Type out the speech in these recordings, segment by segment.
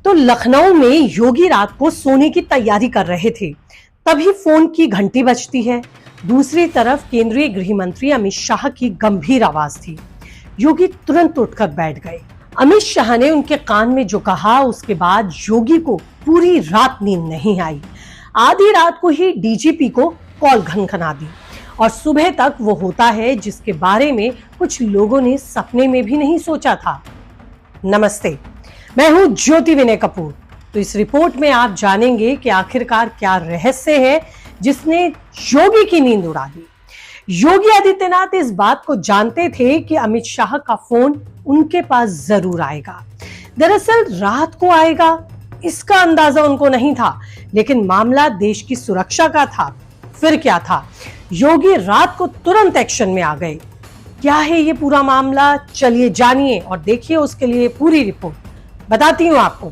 तो लखनऊ में योगी रात को सोने की तैयारी कर रहे थे, तभी फोन की घंटी बजती है। दूसरी तरफ केंद्रीय गृह मंत्री अमित शाह की गंभीर आवाज थी। योगी तुरंत उठकर बैठ गए। अमित शाह ने उनके कान में जो कहा, उसके बाद योगी को पूरी रात नींद नहीं आई। आधी रात को ही डीजीपी को कॉल घनघना दी और सुबह तक वो होता है जिसके बारे में कुछ लोगों ने सपने में भी नहीं सोचा था। नमस्ते, मैं हूं ज्योति विनय कपूर। तो इस रिपोर्ट में आप जानेंगे कि आखिरकार क्या रहस्य है जिसने योगी की नींद उड़ा दी। योगी आदित्यनाथ इस बात को जानते थे कि अमित शाह का फोन उनके पास जरूर आएगा। दरअसल रात को आएगा इसका अंदाजा उनको नहीं था, लेकिन मामला देश की सुरक्षा का था। फिर क्या था? योगी रात को तुरंत एक्शन में आ गए। क्या है ये पूरा मामला? चलिए जानिए और देखिए उसके लिए पूरी रिपोर्ट बताती हूँ आपको।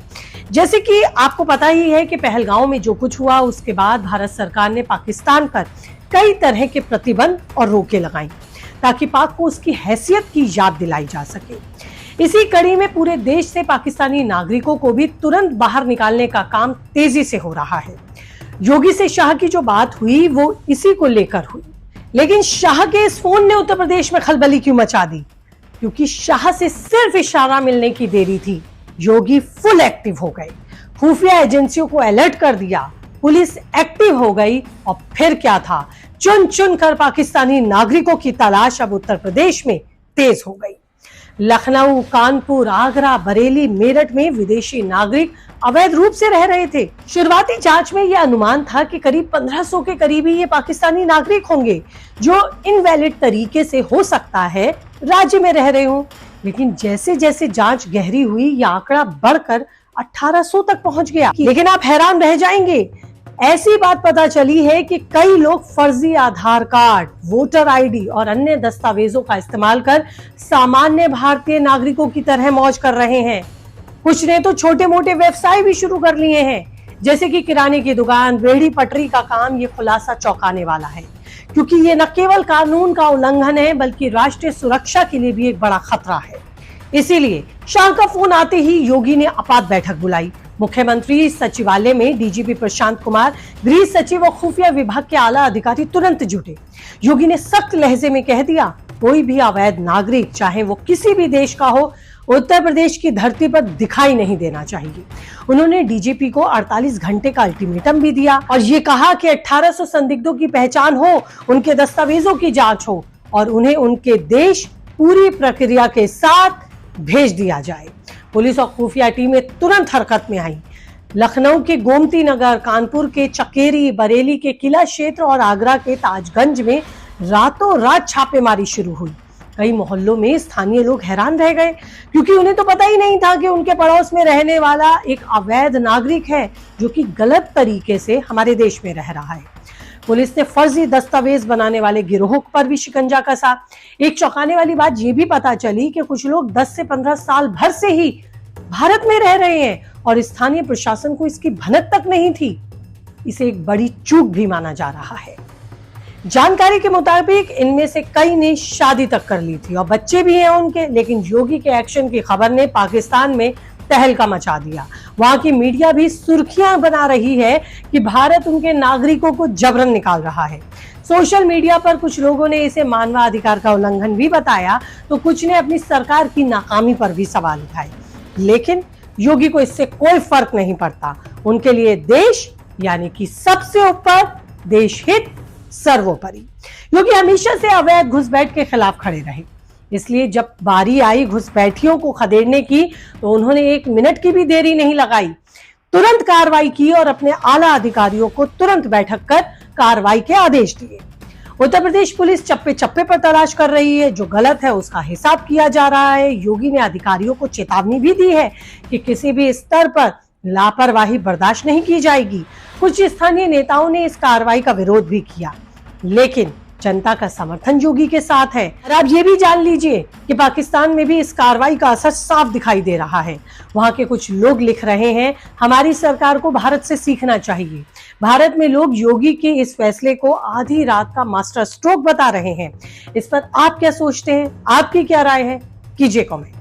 जैसे कि आपको पता ही है कि पहलगांव में जो कुछ हुआ, उसके बाद भारत सरकार ने पाकिस्तान पर कई तरह के प्रतिबंध और रोकें लगाई ताकि पाक को उसकी हैसियत की याद दिलाई जा सके। इसी कड़ी में पूरे देश से पाकिस्तानी नागरिकों को भी तुरंत बाहर निकालने का काम तेजी से हो रहा है। योगी से शाह की जो बात हुई वो इसी को लेकर हुई, लेकिन शाह के इस फोन ने उत्तर प्रदेश में खलबली क्यों मचा दी? क्योंकि शाह से सिर्फ इशारा मिलने की देरी थी, योगी फुल एक्टिव हो गए। खुफिया एजेंसियों को अलर्ट कर दिया, पुलिस एक्टिव हो गई और फिर क्या था? चुन चुन कर पाकिस्तानी नागरिकों की तलाश अब उत्तर प्रदेश में तेज हो गई। लखनऊ, कानपुर, आगरा, बरेली, मेरठ में विदेशी नागरिक अवैध रूप से रह रहे थे। शुरुआती जांच में यह अनुमान था कि करीब 1500 के करीब ही ये पाकिस्तानी नागरिक होंगे जो इनवैलिड तरीके से हो सकता है राज्य में रह रहे हों। लेकिन जैसे जैसे जांच गहरी हुई, यह आंकड़ा बढ़कर 1800 तक पहुंच गया। लेकिन आप हैरान रह जाएंगे, ऐसी बात पता चली है कि कई लोग फर्जी आधार कार्ड, वोटर आईडी और अन्य दस्तावेजों का इस्तेमाल कर सामान्य भारतीय नागरिकों की तरह मौज कर रहे हैं। कुछ ने तो छोटे मोटे व्यवसाय भी शुरू कर लिए हैं, जैसे कि किराने की दुकान, रेहड़ी पटरी का काम। ये खुलासा चौंकाने वाला है, क्योंकि ये न केवल कानून का उल्लंघन है बल्कि राष्ट्रीय सुरक्षा के लिए भी एक बड़ा खतरा है। इसीलिए शाह का फोन आते ही योगी ने आपात बैठक बुलाई। मुख्यमंत्री सचिवालय में डीजीपी प्रशांत कुमार, गृह सचिव और खुफिया विभाग के आला अधिकारी तुरंत जुटे। योगी ने सख्त लहजे में कह दिया, कोई भी अवैध नागरिक, चाहे वो किसी भी देश का हो, उत्तर प्रदेश की धरती पर दिखाई नहीं देना चाहिए। उन्होंने डीजीपी को 48 घंटे का अल्टीमेटम भी दिया और ये कहा कि 1800 संदिग्धों की पहचान हो, उनके दस्तावेजों की जांच हो और उन्हें उनके देश पूरी प्रक्रिया के साथ भेज दिया जाए। पुलिस और खुफिया टीमें तुरंत हरकत में आई। लखनऊ के गोमती नगर, कानपुर के चकेरी, बरेली के किला क्षेत्र और आगरा के ताजगंज में रातों रात छापेमारी शुरू हुई। कई मोहल्लों में स्थानीय लोग हैरान रह गए, क्योंकि उन्हें तो पता ही नहीं था कि उनके पड़ोस में रहने वाला एक अवैध नागरिक है जो कि गलत तरीके से हमारे देश में रह रहा है। पुलिस ने फर्जी दस्तावेज बनाने वाले गिरोह पर भी शिकंजा कसा। एक चौंकाने वाली बात यह भी पता चली कि कुछ लोग 10 से 15 साल भर से ही भारत में रह रहे हैं और स्थानीय प्रशासन को इसकी भनक तक नहीं थी। इसे एक बड़ी चूक भी माना जा रहा है। जानकारी के मुताबिक इनमें से कई ने शादी तक कर ली थी और बच्चे भी हैं उनके, लेकिन योगी के एक्शन की खबर ने पाकिस्तान में तहलका मचा दिया। वहां की मीडिया भी सुर्खियां बना रही है कि भारत उनके नागरिकों को जबरन निकाल रहा है। सोशल मीडिया पर कुछ लोगों ने इसे मानवाधिकार का उल्लंघन भी बताया, तो कुछ ने अपनी सरकार की नाकामी पर भी सवाल उठाए। लेकिन योगी को इससे कोई फर्क नहीं पड़ता। उनके लिए देश यानी कि सबसे ऊपर, देश हित सर्वोपरि। योगी हमेशा से अवैध घुसपैठ के खिलाफ खड़े रहे, इसलिए जब बारी आई घुसपैठियों को खदेड़ने की तो उन्होंने 1 मिनट की भी देरी नहीं लगाई। तुरंत कार्रवाई की और अपने आला अधिकारियों को तुरंत बैठक कर कार्रवाई के आदेश दिए। उत्तर प्रदेश पुलिस चप्पे चप्पे पर तलाश कर रही है, जो गलत है उसका हिसाब किया जा रहा है। योगी ने अधिकारियों को चेतावनी भी दी है कि किसी भी स्तर पर लापरवाही बर्दाश्त नहीं की जाएगी। कुछ स्थानीय नेताओं ने इस कार्रवाई का विरोध भी किया, लेकिन जनता का समर्थन योगी के साथ है। और आप ये भी जान लीजिए कि पाकिस्तान में भी इस कार्रवाई का असर साफ दिखाई दे रहा है। वहां के कुछ लोग लिख रहे हैं, हमारी सरकार को भारत से सीखना चाहिए। भारत में लोग योगी के इस फैसले को आधी रात का मास्टर स्ट्रोक बता रहे हैं। इस पर आप क्या सोचते हैं? आपकी क्या राय है? कीजिए कमेंट।